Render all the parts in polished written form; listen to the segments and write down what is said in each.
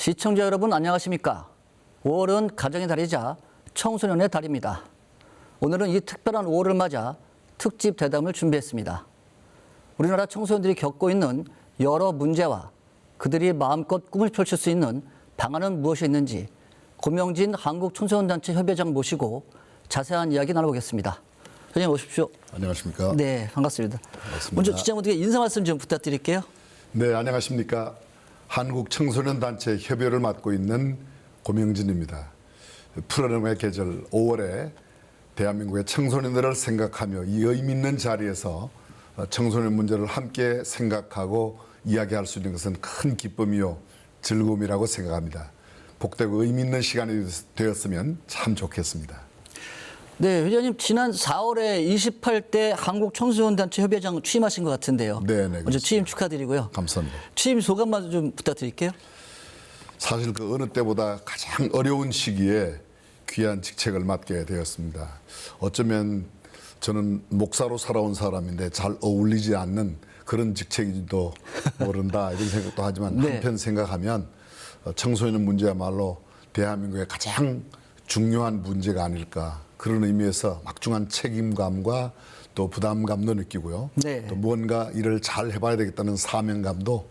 시청자 여러분 안녕하십니까? 5월은 가정의 달이자 청소년의 달입니다. 오늘은 이 특별한 5월을 맞아 특집 대담을 준비했습니다. 우리나라 청소년들이 겪고 있는 여러 문제와 그들이 마음껏 꿈을 펼칠 수 있는 방안은 무엇이 있는지 고명진 한국청소년단체 협회장 모시고 자세한 이야기 나눠보겠습니다. 회장님 오십시오. 안녕하십니까? 네, 반갑습니다. 반갑습니다. 먼저 시청자분들께 인사 말씀 좀 부탁드릴게요. 네, 안녕하십니까? 한국청소년단체 협회를 맡고 있는 고명진입니다. 푸르름의 계절 5월에 대한민국의 청소년들을 생각하며 이 의미 있는 자리에서 청소년 문제를 함께 생각하고 이야기할 수 있는 것은 큰 기쁨이요 즐거움이라고 생각합니다. 복되고 의미 있는 시간이 되었으면 참 좋겠습니다. 네, 회장님 지난 4월에 28대 한국청소년단체 협회장 취임하신 것 같은데요. 네, 먼저 취임 축하드리고요. 감사합니다. 취임 소감만 좀 부탁드릴게요. 사실 그 어느 때보다 가장 어려운 시기에 귀한 직책을 맡게 되었습니다. 어쩌면 저는 목사로 살아온 사람인데 잘 어울리지 않는 그런 직책인지도 모른다 이런 생각도 하지만 네. 한편 생각하면 청소년 문제야말로 대한민국의 가장 중요한 문제가 아닐까 그런 의미에서 막중한 책임감과 또 부담감도 느끼고요. 네. 또 무언가 일을 잘 해봐야 되겠다는 사명감도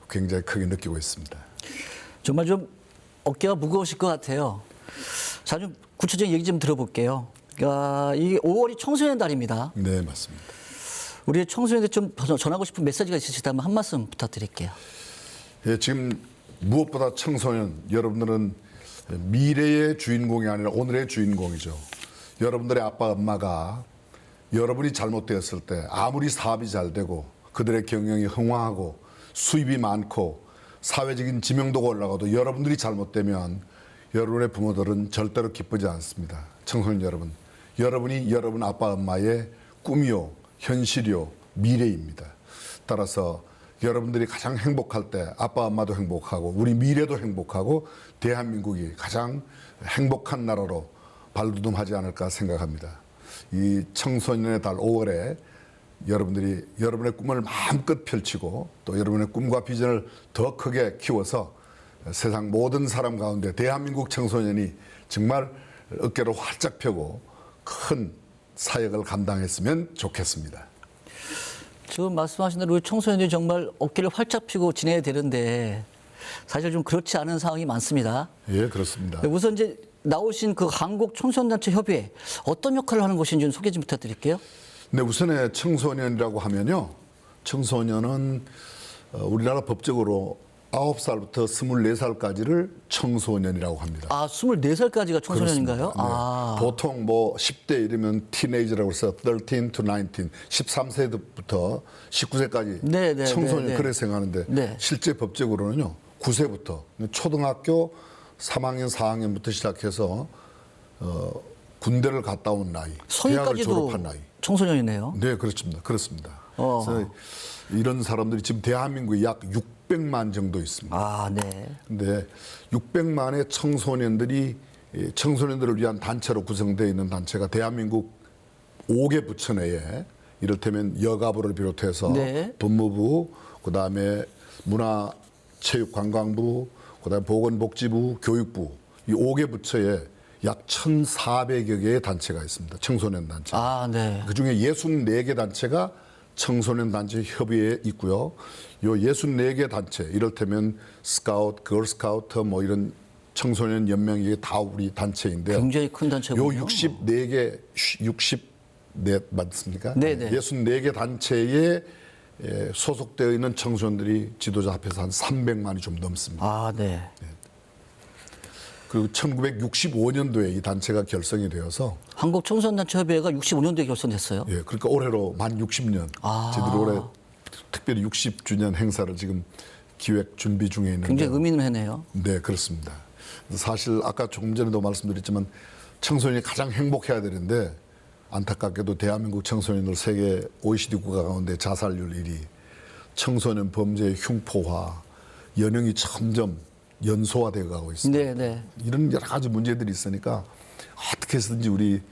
굉장히 크게 느끼고 있습니다. 정말 좀 어깨가 무거우실 것 같아요. 자, 좀 구체적인 얘기 좀 들어볼게요. 이게 5월이 청소년 달입니다. 네, 맞습니다. 우리 청소년들 좀 전하고 싶은 메시지가 있으시다면 한 말씀 부탁드릴게요. 예, 지금 무엇보다 청소년 여러분들은 미래의 주인공이 아니라 오늘의 주인공이죠. 여러분들의 아빠 엄마가 여러분이 잘못되었을 때 아무리 사업이 잘 되고 그들의 경영이 흥황하고 수입이 많고 사회적인 지명도가 올라가도 여러분들이 잘못되면 여러분의 부모들은 절대로 기쁘지 않습니다. 청소년 여러분, 여러분이 여러분 아빠 엄마의 꿈이요, 현실이요, 미래입니다. 따라서 여러분들이 가장 행복할 때 아빠 엄마도 행복하고 우리 미래도 행복하고 대한민국이 가장 행복한 나라로 발돋움하지 않을까 생각합니다. 이 청소년의 달 5월에 여러분들이 여러분의 꿈을 마음껏 펼치고 또 여러분의 꿈과 비전을 더 크게 키워서 세상 모든 사람 가운데 대한민국 청소년이 정말 어깨를 활짝 펴고 큰 사역을 감당했으면 좋겠습니다. 지금 말씀하신 대로 우리 청소년들이 정말 어깨를 활짝 펴고 지내야 되는데 사실 좀 그렇지 않은 상황이 많습니다. 예, 그렇습니다. 우선 이제 나오신 그 한국청소년단체 협의회 어떤 역할을 하는 곳인지 좀 소개 좀 부탁드릴게요. 네, 우선에 청소년이라고 하면요. 청소년은 우리나라 법적으로 9살부터 24살까지를 청소년이라고 합니다. 아, 24살까지가 청소년인가요? 네. 아. 보통 뭐 10대 이르면 티네이저라고 해서 13 to 19, 13세부터 19세까지 네, 네, 청소년 네, 네. 그래 생각하는데 네. 실제 법적으로는요. 9세부터 초등학교 3학년, 4학년부터 시작해서 군대를 갔다 온 나이, 대학을 성인까지도 졸업한 나이. 청소년이네요. 네, 그렇습니다. 그래서 이런 사람들이 지금 대한민국에 약 600만 정도 있습니다. 아, 네. 근데 600만의 청소년들이 청소년들을 위한 단체로 구성되어 있는 단체가 대한민국 5개 부처 내에 이를테면 여가부를 비롯해서 네. 법무부, 그다음에 문화체육관광부, 그다음에 보건복지부, 교육부 이 5개 부처에 약 1,400여 개의 단체가 있습니다. 청소년 단체. 아, 네. 그중에 64개 단체가 청소년 단체 협의회에 있고요. 요 64개 단체, 이를테면 스카우트, 걸스카우트 뭐 이런 청소년 연맹 이게 다 우리 단체인데 굉장히 큰 단체군요. 요 64 맞습니까? 네네. 64개 단체에 소속되어 있는 청소년들이 지도자 합해서 한 300만이 좀 넘습니다. 아, 네. 그리고 1965년도에 이 단체가 결성이 되어서 한국청소년단체 협의회가 65년도에 결성됐어요. 예, 그러니까 올해로 만 60년. 아. 저희들이 올해 특별히 60주년 행사를 지금 기획 준비 중에 있는데. 굉장히 의미 있는 해네요. 네, 그렇습니다. 사실 아까 조금 전에도 말씀드렸지만 청소년이 가장 행복해야 되는데 안타깝게도 대한민국 청소년들 세계 OECD 국가 가운데 자살률 1위, 청소년 범죄의 흉포화, 연령이 점점 연소화되어 가고 있습니다. 네, 네. 이런 여러 가지 문제들이 있으니까 어떻게 해서든지 우리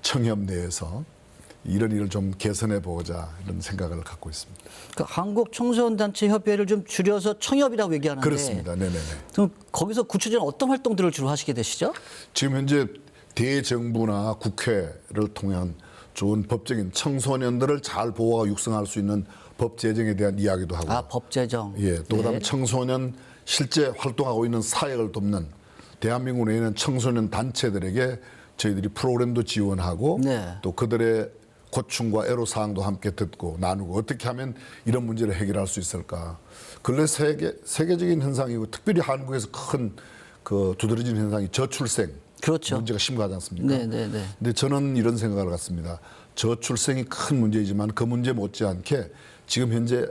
청협 내에서 이런 일을 좀 개선해 보고자 이런 생각을 갖고 있습니다. 그 한국 청소년 단체 협의회를 좀 줄여서 청협이라고 얘기하는데 그렇습니다. 네네네. 그럼 거기서 구체적인 어떤 활동들을 주로 하시게 되시죠? 지금 현재 대정부나 국회를 통한 좋은 법적인 청소년들을 잘 보호하고 육성할 수 있는 법 제정에 대한 이야기도 하고, 아, 법 제정. 예, 또 그다음 네. 청소년 실제 활동하고 있는 사역을 돕는 대한민국 내에 있는 청소년 단체들에게 저희들이 프로그램도 지원하고 네. 또 그들의 고충과 애로사항도 함께 듣고 나누고 어떻게 하면 이런 문제를 해결할 수 있을까. 근래 세계적인 현상이고 특별히 한국에서 큰 그 두드러진 현상이 저출생 그렇죠. 문제가 심각하지 않습니까? 네, 네, 네. 근데 저는 이런 생각을 갖습니다. 저출생이 큰 문제이지만 그 문제 못지않게 지금 현재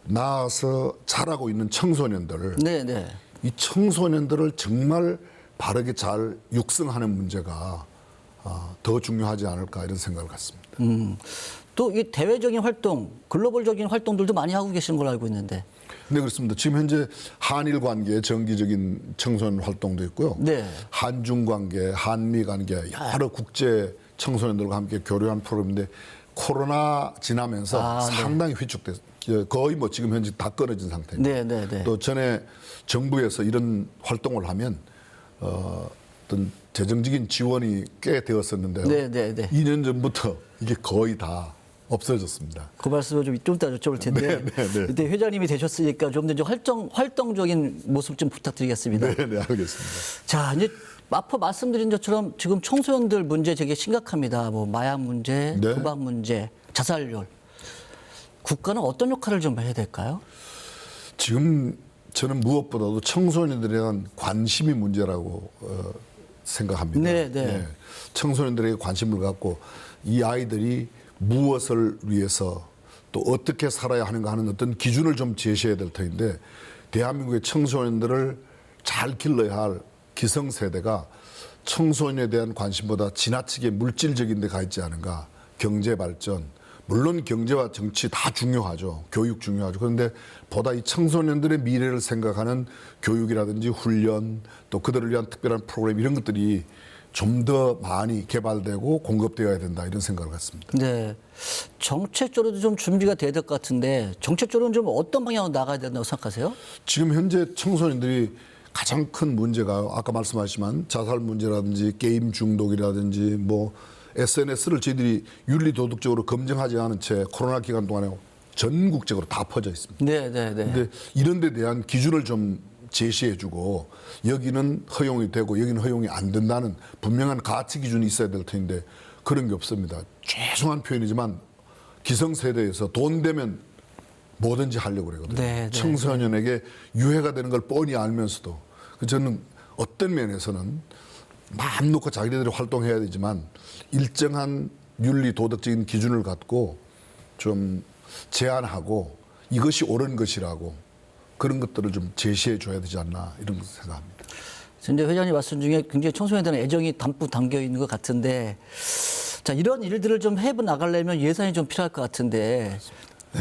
나와서 자라고 있는 청소년들, 네, 네. 이 청소년들을 정말 바르게 잘 육성하는 문제가 더 중요하지 않을까 이런 생각을 갖습니다. 또 이 대외적인 활동, 글로벌적인 활동들도 많이 하고 계시는 걸로 알고 있는데. 네, 그렇습니다. 지금 현재 한일 관계 정기적인 청소년 활동도 있고요. 네. 한중 관계, 한미 관계, 여러 국제 청소년들과 함께 교류한 프로그램인데 코로나 지나면서 네. 상당히 위축됐어요. 거의 뭐 지금 현재 다 끊어진 상태입니다. 네, 네, 네. 또 전에 정부에서 이런 활동을 하면 어떤 재정적인 지원이 꽤 되었었는데요. 네, 네, 네. 2년 전부터 이게 거의 다 없어졌습니다. 그 말씀을 좀 이따 여쭤볼 텐데. 네, 네, 네. 이때 회장님이 되셨으니까 좀 더 활동적인 모습 좀 부탁드리겠습니다. 네, 네, 알겠습니다. 자, 이제 앞서 말씀드린 것처럼 지금 청소년들 문제 되게 심각합니다. 뭐 마약 문제, 네. 도박 문제, 자살률. 국가는 어떤 역할을 좀 해야 될까요? 지금 저는 무엇보다도 청소년들에 대한 관심이 문제라고 생각합니다. 네, 네. 예. 청소년들에게 관심을 갖고 이 아이들이 무엇을 위해서 또 어떻게 살아야 하는가 하는 어떤 기준을 좀 제시해야 될 터인데 대한민국의 청소년들을 잘 길러야 할 기성세대가 청소년에 대한 관심보다 지나치게 물질적인 데 가 있지 않은가. 경제 발전, 물론 경제와 정치 다 중요하죠. 교육 중요하죠. 그런데 보다 이 청소년들의 미래를 생각하는 교육이라든지 훈련 또 그들을 위한 특별한 프로그램 이런 것들이 좀 더 많이 개발되고 공급되어야 된다 이런 생각을 갖습니다. 네. 정책적으로도 좀 준비가 돼야 될 것 같은데 정책적으로는 좀 어떤 방향으로 나가야 된다고 생각하세요? 지금 현재 청소년들이 가장 큰 문제가 아까 말씀하셨지만 자살 문제라든지 게임 중독이라든지 뭐 SNS를 저희들이 윤리 도덕적으로 검증하지 않은 채 코로나 기간 동안에 전국적으로 다 퍼져 있습니다. 네, 네, 네. 근데 이런 데 대한 기준을 좀 제시해주고 여기는 허용이 되고 여기는 허용이 안 된다는 분명한 가치 기준이 있어야 될 텐데 그런 게 없습니다. 죄송한 표현이지만 기성세대에서 돈 되면 뭐든지 하려고 그러거든요. 네, 네, 청소년에게 유해가 되는 걸 뻔히 알면서도 저는 어떤 면에서는 마음 놓고 자기들이 활동해야 되지만 일정한 윤리 도덕적인 기준을 갖고 좀 제한하고 이것이 옳은 것이라고 그런 것들을 좀 제시해 줘야 되지 않나 이런 생각합니다. 근데 회장님 말씀 중에 굉장히 청소년에 대한 애정이 담뿍 담겨 있는 것 같은데 자, 이런 일들을 좀 해 나가려면 예산이 좀 필요할 것 같은데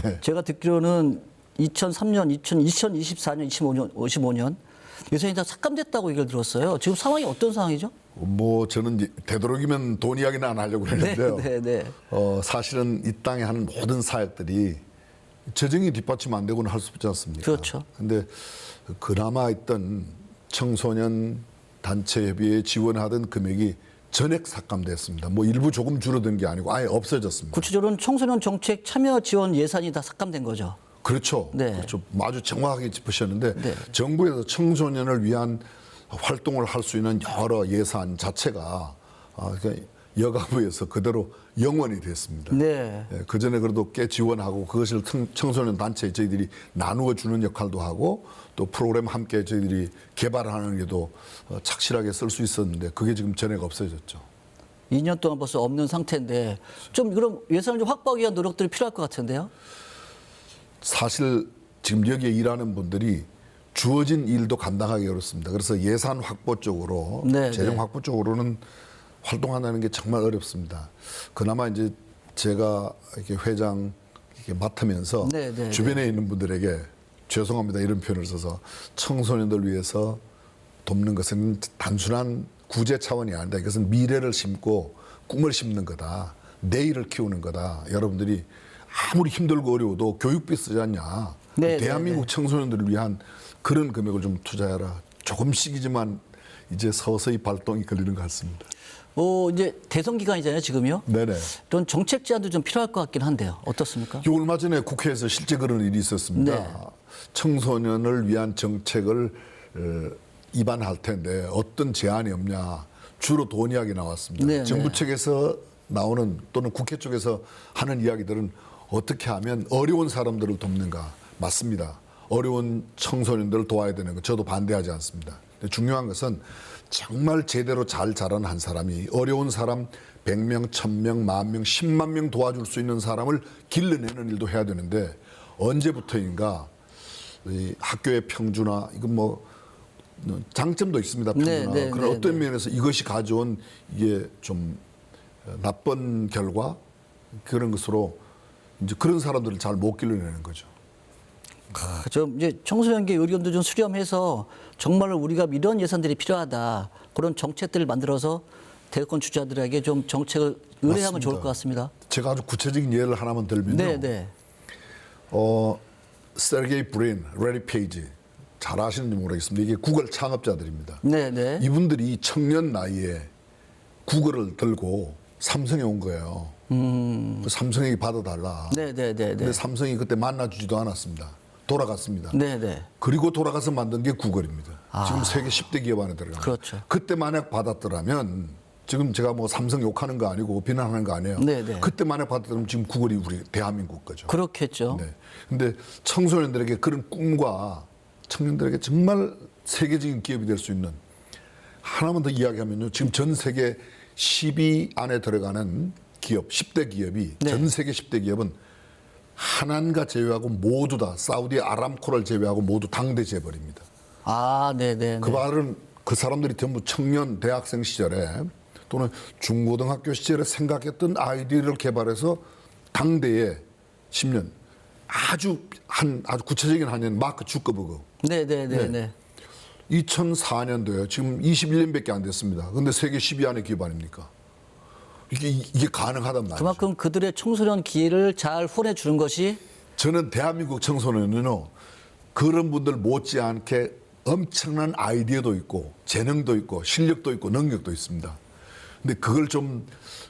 네. 제가 듣기로는 2003년, 2024년, 25년 예산이 다 삭감됐다고 얘기를 들었어요. 지금 상황이 어떤 상황이죠? 뭐 저는 이제 되도록이면 돈 이야기는 안 하려고 그랬는데요. 네, 네, 네. 사실은 이 땅에 하는 모든 사역들이 재정이 뒷받침 안 되고는 할 수 없지 않습니까? 그렇죠. 근데 그나마 있던 청소년 단체 협의회에 지원하던 금액이 전액 삭감됐습니다. 뭐 일부 조금 줄어든 게 아니고 아예 없어졌습니다. 구체적으로는 청소년 정책 참여 지원 예산이 다 삭감된 거죠. 그렇죠. 네. 그렇죠. 아주 정확하게 짚으셨는데 네. 정부에서 정부에서 청소년을 위한 활동을 할 수 있는 여러 예산 자체가 그러니까 여가부에서 그대로 영원이 됐습니다. 네. 그 전에 그래도 꽤 지원하고 그것을 청소년 단체에 저희들이 나누어 주는 역할도 하고 또 프로그램 함께 저희들이 개발하는 게도 착실하게 쓸 수 있었는데 그게 지금 전액 없어졌죠. 2년 동안 벌써 없는 상태인데 좀 그럼 예산을 좀 확보하기 위한 노력들이 필요할 것 같은데요. 사실 지금 여기에 일하는 분들이 주어진 일도 감당하기 어렵습니다. 그래서 예산 확보 쪽으로 네, 재정 네. 확보 쪽으로는 활동한다는 게 정말 어렵습니다. 그나마 이제 제가 이렇게 회장 이렇게 맡으면서 네, 네, 주변에 있는 분들에게 죄송합니다 이런 표현을 써서 청소년들 위해서 돕는 것은 단순한 구제 차원이 아니다. 이것은 미래를 심고 꿈을 심는 거다. 내일을 키우는 거다. 여러분들이 아무리 힘들고 어려워도 교육비 쓰지 않냐. 네, 대한민국 청소년들을 위한 그런 금액을 좀 투자해라. 조금씩이지만 이제 서서히 발동이 걸리는 것 같습니다. 이제 대선 기간이잖아요, 지금요. 네네. 이런 정책 제안도 좀 필요할 것 같긴 한데요. 어떻습니까? 얼마 전에 국회에서 실제 그런 일이 있었습니다. 네. 청소년을 위한 정책을 입안할 텐데 어떤 제안이 없냐. 주로 돈 이야기 나왔습니다. 네, 정부 네. 측에서 나오는 또는 국회 쪽에서 하는 이야기들은 어떻게 하면 어려운 사람들을 돕는가. 맞습니다. 어려운 청소년들을 도와야 되는 거 저도 반대하지 않습니다. 근데 중요한 것은 정말 제대로 잘 자란 한 사람이 어려운 사람 100명, 1000명, 10,000명, 10만 명 도와줄 수 있는 사람을 길러내는 일도 해야 되는데 언제부터인가 이 학교의 평준화 이건 뭐 장점도 있습니다. 평준화. 네, 그런 네, 어떤 네. 면에서 이것이 가져온 이게 좀 나쁜 결과 그런 것으로 이제 그런 사람들을 잘 못 길러내는 거죠. 좀 이제 청소년기 의견도 좀 수렴해서 정말 우리가 이런 예산들이 필요하다. 그런 정책들을 만들어서 대권 주자들에게 좀 정책을 의뢰하면 맞습니다. 좋을 것 같습니다. 제가 아주 구체적인 예를 하나만 들면요. 네, 네. 세르게이 브린, 레리 페이지 잘 아시는지 모르겠습니다. 이게 구글 창업자들입니다. 네, 네. 이분들이 청년 나이에 구글을 들고 삼성에 온 거예요. 그 삼성에게 받아달라. 네, 네, 네, 근데 네. 삼성이 그때 만나주지도 않았습니다. 돌아갔습니다. 네, 네. 그리고 돌아가서 만든 게 구글입니다. 지금 세계 10대 기업 안에 들어갑니다. 그렇죠. 그때 만약 받았더라면 지금 제가 뭐 삼성 욕하는 거 아니고 비난하는 거 아니에요. 네, 네. 그때 만약 받았더라면 지금 구글이 우리 대한민국 거죠. 그렇겠죠. 네. 근데 청소년들에게 그런 꿈과 청년들에게 정말 세계적인 기업이 될 수 있는 하나만 더 이야기하면요. 지금 전 세계 10위 안에 들어가는 기업, 10대 기업이 네. 전 세계 10대 기업은 하나인가 제외하고 모두 다 사우디 아람코를 제외하고 모두 당대 재벌입니다. 아, 네, 네. 그 네. 말은 그 사람들이 전부 청년 대학생 시절에 또는 중고등학교 시절에 생각했던 아이디어를 개발해서 당대에 10년 아주 구체적인 한년 마크 주커버그 네, 네, 네, 네. 2004년도에 지금 21년밖에 안 됐습니다. 근데 세계 10위 안에 기업 아닙니까? 이게 가능하단 말이죠. 그만큼 그들의 청소년 기회를 잘 후원해 주는 것이 저는 대한민국 청소년은요 그런 분들 못지않게 엄청난 아이디어도 있고 재능도 있고 실력도 있고 능력도 있습니다. 근데 그걸 좀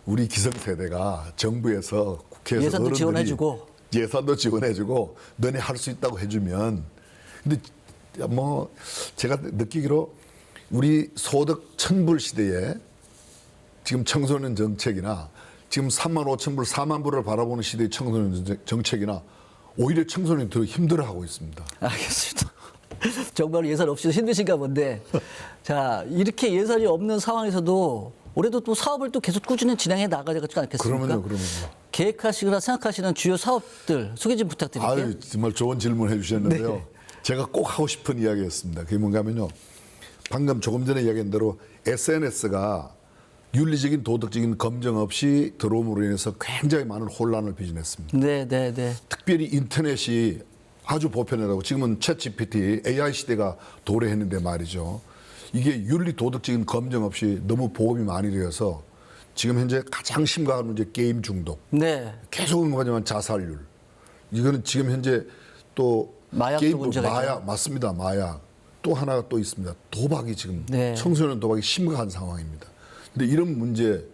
우리 기성세대가 정부에서 국회에서 예산도 어른들이 지원해주고. 예산도 지원해주고 너네 할 수 있다고 해주면 근데 뭐 제가 느끼기로 우리 소득 1000불 시대에 지금 청소년 정책이나 지금 35,000불, 4만 불을 바라보는 시대의 청소년 정책이나 오히려 청소년이 더 힘들어하고 있습니다. 알겠습니다. 정말 예산 없이도 힘드신가 본데 자 이렇게 예산이 없는 상황에서도 올해도 또 사업을 또 계속 꾸준히 진행해 나가야 되지 않겠습니까? 그러면요. 계획하시거나 생각하시는 주요 사업들 소개 좀 부탁드릴게요. 아유, 정말 좋은 질문 해주셨는데요. 네. 제가 꼭 하고 싶은 이야기였습니다. 그게 뭔가 하면요. 방금 조금 전에 이야기한 대로 SNS가 윤리적인 도덕적인 검증 없이 들어옴으로 인해서 굉장히 많은 혼란을 빚어냈습니다. 네, 네, 네. 특별히 인터넷이 아주 보편하다고 지금은 챗GPT AI 시대가 도래했는데 말이죠. 이게 윤리 도덕적인 검증 없이 너무 보험이 많이 되어서 지금 현재 가장 심각한 문제 게임 중독. 네. 계속 언급하지만 자살률. 이거는 지금 현재 또 마약도 게임 문제가 있죠. 마약 맞습니다. 마약. 또 하나가 또 있습니다. 도박이 지금 네. 청소년 도박이 심각한 상황입니다. 근데 이런 문제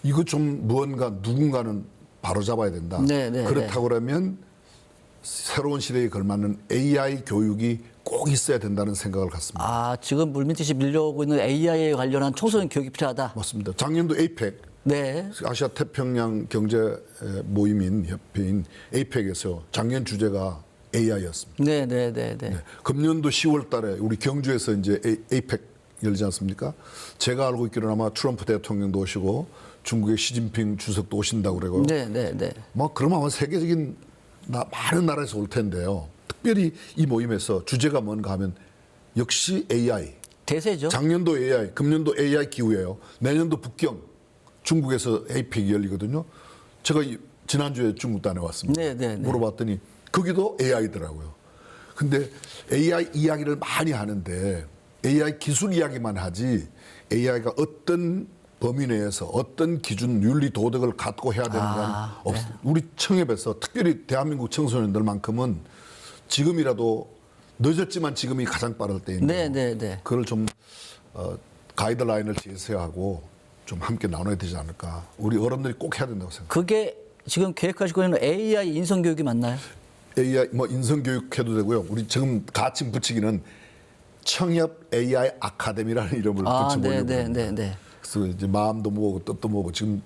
이거 좀 무언가 누군가는 바로 잡아야 된다. 네, 네, 그렇다고 그러면 새로운 시대에 걸맞는 AI 교육이 꼭 있어야 된다는 생각을 갖습니다. 아 지금 물밀듯이 밀려오고 있는 AI에 관련한 청소년 교육이 필요하다. 맞습니다. 작년도 에이펙 네. 아시아 태평양 경제 모임인 협회인 에이펙에서 작년 주제가 AI였습니다. 네, 네, 네, 네. 금년도 10월 달에 우리 경주에서 이제 에이펙 열지 않습니까? 제가 알고 있기로는 아마 트럼프 대통령도 오시고 중국의 시진핑 주석도 오신다고 그러고. 네, 네, 네. 뭐 그러면 아마 세계적인 많은 나라에서 올 텐데요. 특별히 이 모임에서 주제가 뭔가 하면 역시 AI. 대세죠. 작년도 AI, 금년도 AI 기후예요. 내년도 북경 중국에서 에이펙이 열리거든요. 제가 지난주에 중국 다녀왔습니다. 네, 네, 네. 물어봤더니 거기도 AI더라고요. 근데 AI 이야기를 많이 하는데 AI 기술 이야기만 하지 AI가 어떤 범위 내에서 어떤 기준, 윤리, 도덕을 갖고 해야 되는가 우리 청협에서 특별히 대한민국 청소년들만큼은 지금이라도 늦었지만 지금이 가장 빠를 때인데 네. 그걸 좀 가이드라인을 제시하고 좀 함께 나눠야 되지 않을까. 우리 어른들이 꼭 해야 된다고 생각합니다. 그게 지금 계획하시고 있는 AI 인성 교육이 맞나요? AI 뭐 인성 교육해도 되고요. 우리 지금 가칭 붙이기는 청협 AI 아카데미라는 이름을 붙여보려고 합니다. 네. 그래서 이제 마음도 모으고 뜻도 모으고 지금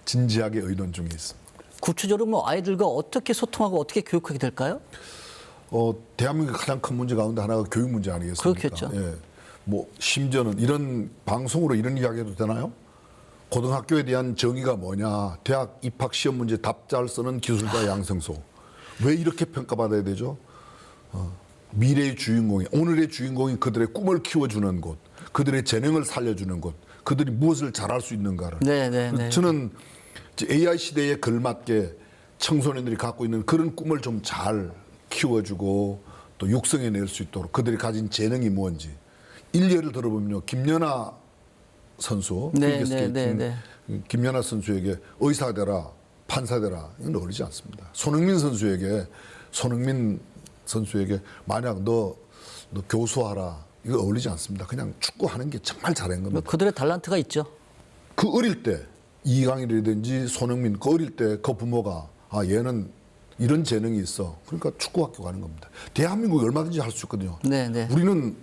진지하게 의논 중에 있습니다. 구체적으로 뭐 아이들과 어떻게 소통하고 어떻게 교육하게 될까요? 대한민국의 가장 큰 문제 가운데 하나가 교육 문제 아니겠습니까? 그렇겠죠. 예. 뭐 심지어는 이런 방송으로 이런 이야기해도 되나요? 고등학교에 대한 정의가 뭐냐? 대학 입학 시험 문제 답 잘 쓰는 기술자 양성소. 왜 이렇게 평가받아야 되죠? 미래의 주인공이, 오늘의 주인공이 그들의 꿈을 키워주는 곳, 그들의 재능을 살려주는 곳, 그들이 무엇을 잘할 수 있는가를. 네. 저는 AI 시대에 걸맞게 청소년들이 갖고 있는 그런 꿈을 좀 잘 키워주고 또 육성해낼 수 있도록 그들이 가진 재능이 뭔지. 일례를 들어보면요, 김연아 선수, 김연아 선수에게 의사 되라, 판사 되라, 이건 어울리지 않습니다. 손흥민 선수에게 만약 너 교수하라, 이거 어울리지 않습니다. 그냥 축구하는 게 정말 잘한 겁니다. 그들의 달란트가 있죠. 그 어릴 때 이강인이라든지 손흥민 그 어릴 때 그 부모가 얘는 이런 재능이 있어. 그러니까 축구학교 가는 겁니다. 대한민국이 얼마든지 할 수 있거든요. 네. 우리는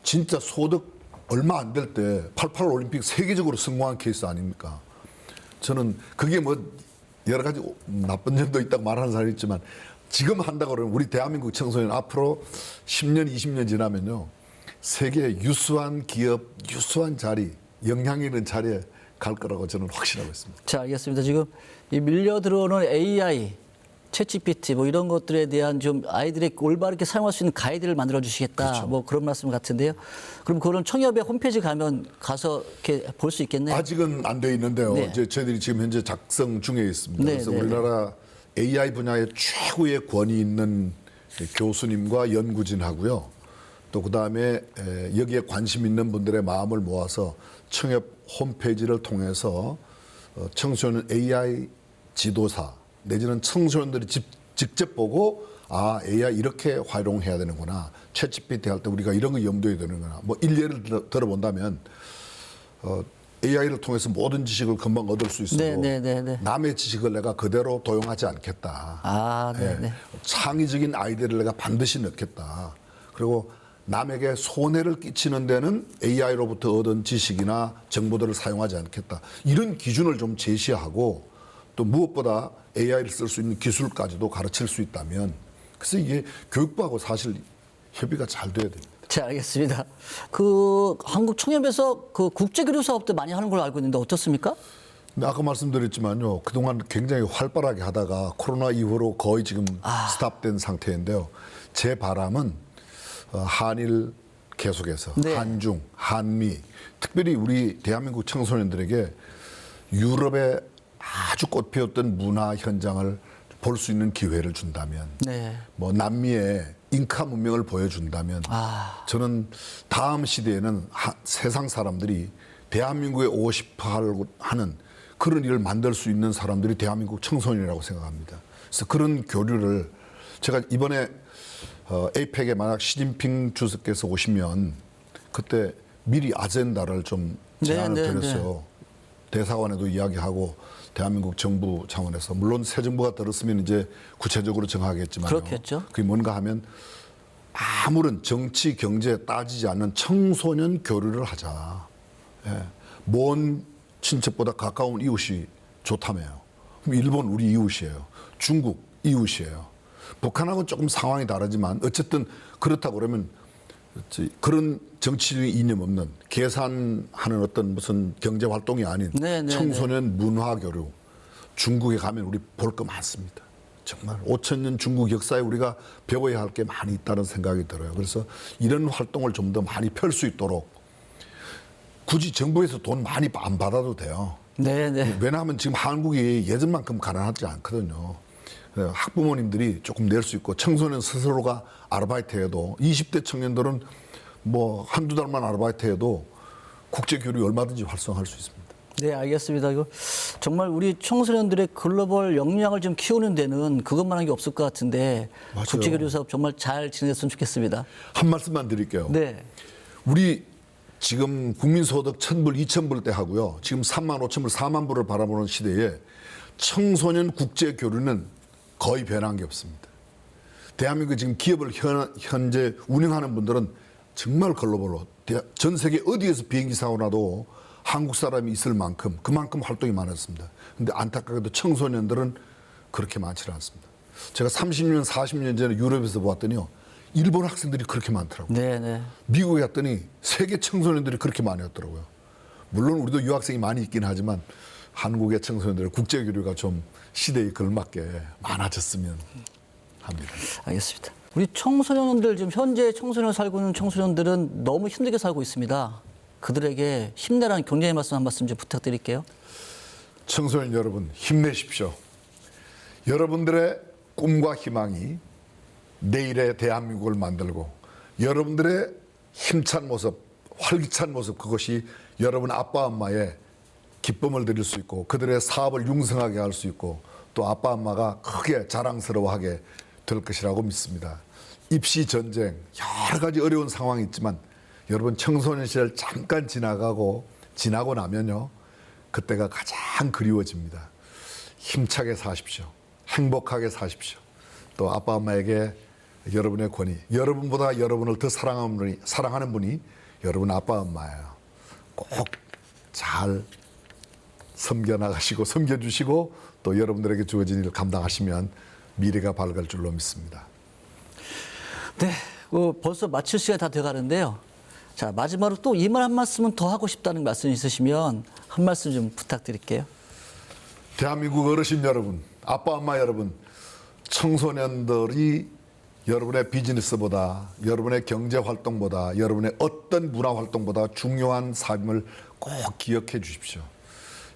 진짜 소득 얼마 안 될 때 88 올림픽 세계적으로 성공한 케이스 아닙니까? 저는 그게 뭐 여러 가지 나쁜 점도 있다고 말하는 사람이 있지만 지금 한다고 그러면 우리 대한민국 청소년 앞으로 10년, 20년 지나면요. 세계 유수한 기업, 유수한 자리, 영향 있는 자리에 갈 거라고 저는 확신하고 있습니다. 자, 알겠습니다. 지금 이 밀려 들어오는 AI, 챗GPT 뭐 이런 것들에 대한 좀 아이들이 올바르게 사용할 수 있는 가이드를 만들어 주시겠다. 그렇죠. 뭐 그런 말씀 같은데요. 그럼 그런 청협의 홈페이지 가서 이렇게 볼 수 있겠네요. 아직은 안 돼 있는데요. 네. 이제 저희들이 지금 현재 작성 중에 있습니다. 네, 그래서 네, 우리나라 AI 분야에 최고의 권위 있는 교수님과 연구진하고요. 또 그다음에 여기에 관심 있는 분들의 마음을 모아서 청협 홈페이지를 통해서 청소년 AI 지도사 내지는 청소년들이 직접 보고 AI 이렇게 활용해야 되는구나. 챗GPT 할 때 우리가 이런 거 염두에 두는구나. 뭐 일례를 들어본다면 AI를 통해서 모든 지식을 금방 얻을 수 있어도 네. 남의 지식을 내가 그대로 도용하지 않겠다. 네. 창의적인 아이디어를 내가 반드시 넣겠다. 그리고 남에게 손해를 끼치는 데는 AI로부터 얻은 지식이나 정보들을 사용하지 않겠다. 이런 기준을 좀 제시하고 또 무엇보다 AI를 쓸 수 있는 기술까지도 가르칠 수 있다면 그래서 이게 교육부하고 사실 협의가 잘 돼야 됩니다. 자, 알겠습니다. 그 한국 청협에서 그 국제 교류 사업도 많이 하는 걸로 알고 있는데 어떻습니까? 근데 아까 말씀드렸지만요. 그동안 굉장히 활발하게 하다가 코로나 이후로 거의 지금 스탑된 상태인데요. 제 바람은 한일 계속해서 네. 한중, 한미 특별히 우리 대한민국 청소년들에게 유럽의 아주 꽃피웠던 문화 현장을 볼 수 있는 기회를 준다면 네. 뭐 남미의 잉카 문명을 보여준다면 저는 다음 시대에는 세상 사람들이 대한민국에 오고 싶어 하는 그런 일을 만들 수 있는 사람들이 대한민국 청소년이라고 생각합니다. 그래서 그런 교류를 제가 이번에 에이펙에 만약 시진핑 주석께서 오시면 그때 미리 아젠다를 좀 제안을 드렸어요. 대사관에도 이야기하고 대한민국 정부 차원에서 물론 새 정부가 들었으면 이제 구체적으로 정하겠지만 그렇겠죠. 그게 뭔가 하면 아무런 정치 경제 따지지 않는 청소년 교류를 하자. 먼 친척보다 가까운 이웃이 좋다며요. 그럼 일본 우리 이웃이에요. 중국 이웃이에요. 북한하고는 조금 상황이 다르지만 어쨌든 그렇다고 그러면 그런 정치적인 이념 없는 계산하는 어떤 무슨 경제 활동이 아닌 청소년 문화 교류. 중국에 가면 우리 볼 거 많습니다. 정말 5,000년 중국 역사에 우리가 배워야 할 게 많이 있다는 생각이 들어요. 그래서 이런 활동을 좀 더 많이 펼 수 있도록 굳이 정부에서 돈 많이 안 받아도 돼요. 왜냐하면 지금 한국이 예전만큼 가난하지 않거든요. 학부모님들이 조금 낼 수 있고 청소년 스스로가 아르바이트해도 20대 청년들은 뭐 한두 달만 아르바이트해도 국제교류 얼마든지 활성화할 수 있습니다. 네, 알겠습니다. 이거 정말 우리 청소년들의 글로벌 역량을 좀 키우는 데는 그것만한 게 없을 것 같은데 맞아요. 국제교류 사업 정말 잘 진행했으면 좋겠습니다. 한 말씀만 드릴게요. 네, 우리 지금 국민소득 1,000불, 2,000불 때 하고요. 지금 3만 5천 불, 4만 불을 바라보는 시대에 청소년 국제 교류는 거의 변한 게 없습니다. 대한민국 지금 기업을 현재 운영하는 분들은 정말 글로벌로 전 세계 어디에서 비행기 사고 나도 한국 사람이 있을 만큼 그만큼 활동이 많았습니다. 그런데 안타깝게도 청소년들은 그렇게 많지 않습니다. 제가 30년, 40년 전에 유럽에서 보았더니요. 일본 학생들이 그렇게 많더라고요. 네, 네. 미국에 갔더니 세계 청소년들이 그렇게 많이 왔더라고요. 물론 우리도 유학생이 많이 있긴 하지만 한국의 청소년들의 국제교류가 좀 시대에 걸맞게 많아졌으면 합니다. 알겠습니다. 우리 청소년들 지금 현재 청소년 살고 있는 청소년들은 너무 힘들게 살고 있습니다. 그들에게 힘내라는 격려의 말씀 한 말씀 좀 부탁드릴게요. 청소년 여러분 힘내십시오. 여러분들의 꿈과 희망이 내일의 대한민국을 만들고 여러분들의 힘찬 모습, 활기찬 모습 그것이 여러분 아빠 엄마의 기쁨을 드릴 수 있고 그들의 사업을 융성하게 할 수 있고 또 아빠 엄마가 크게 자랑스러워하게 될 것이라고 믿습니다. 입시 전쟁 여러 가지 어려운 상황이 있지만 여러분 청소년 시절 잠깐 지나고 나면요 그때가 가장 그리워집니다. 힘차게 사십시오. 행복하게 사십시오. 또 아빠 엄마에게 여러분의 권위, 여러분보다 여러분을 더 사랑하는 분이 여러분 아빠 엄마예요. 꼭 잘 섬겨나가시고 섬겨주시고 또 여러분들에게 주어진 일을 감당하시면 미래가 밝을 줄로 믿습니다. 네, 벌써 마칠 시간이 다 돼가는데요. 자, 마지막으로 또 이 말 한 말씀은 더 하고 싶다는 말씀 있으시면 한 말씀 좀 부탁드릴게요. 대한민국 어르신 여러분, 아빠 엄마 여러분, 청소년들이 여러분의 비즈니스보다 여러분의 경제 활동보다 여러분의 어떤 문화 활동보다 중요한 삶을 꼭 기억해 주십시오.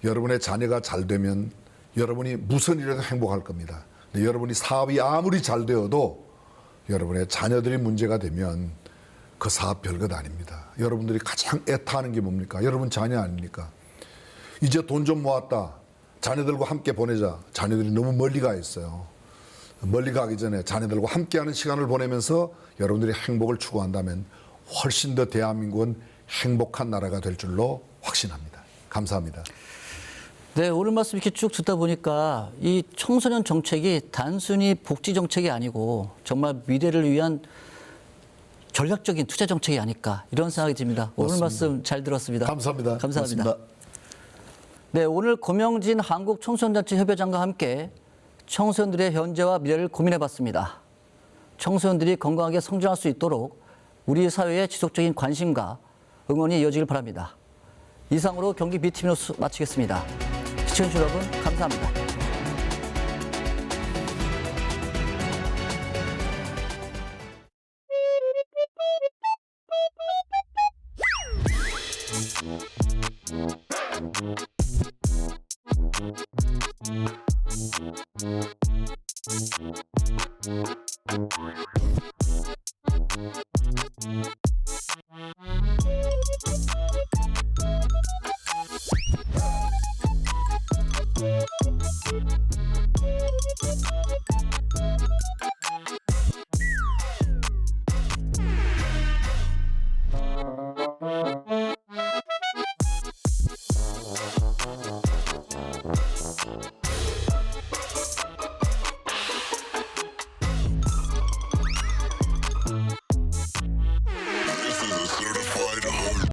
여러분의 자녀가 잘 되면 여러분이 무슨 일에도 행복할 겁니다. 근데 여러분이 사업이 아무리 잘 되어도 여러분의 자녀들이 문제가 되면 그 사업 별것 아닙니다. 여러분들이 가장 애타는 게 뭡니까? 여러분 자녀 아닙니까? 이제 돈 좀 모았다. 자녀들과 함께 보내자. 자녀들이 너무 멀리 가 있어요. 멀리 가기 전에 자녀들과 함께하는 시간을 보내면서 여러분들이 행복을 추구한다면 훨씬 더 대한민국은 행복한 나라가 될 줄로 확신합니다. 감사합니다. 네, 오늘 말씀 이렇게 쭉 듣다 보니까 이 청소년 정책이 단순히 복지 정책이 아니고 정말 미래를 위한 전략적인 투자 정책이 아닐까 이런 생각이 듭니다. 오늘 말씀 잘 들었습니다. 감사합니다. 감사합니다. 고맙습니다. 네, 오늘 고명진 한국청소년단체 협회장과 함께 청소년들의 현재와 미래를 고민해봤습니다. 청소년들이 건강하게 성장할 수 있도록 우리 사회의 지속적인 관심과 응원이 이어지길 바랍니다. 이상으로 경기 BTV 뉴스 마치겠습니다. 시청해주신 여러분 감사합니다.